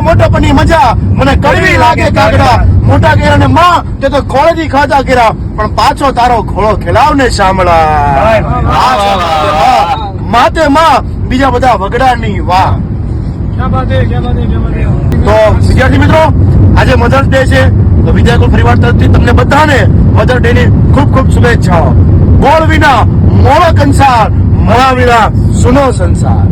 મોટાપણની મજા મને કડવી લાગે કાગડા, મોટા કર્યા ને માં તે તો ખોળેથી ખાધા કર્યા, પણ પાછો તારો ખોળો ખેલાવ ને શામળા. માતે માં બીજા બધા વગડાની વાહ. તો વિદ્યાર્થી મિત્રો, આજે મધર્સ ડે છે, તો વિદ્યાકુલ પરિવાર તરફથી તમને બધાને મધર ડે ની ખૂબ ખૂબ શુભેચ્છાઓ. ગોળ વિના મોળો કંસાર, મળા વિના સુનો સંસાર.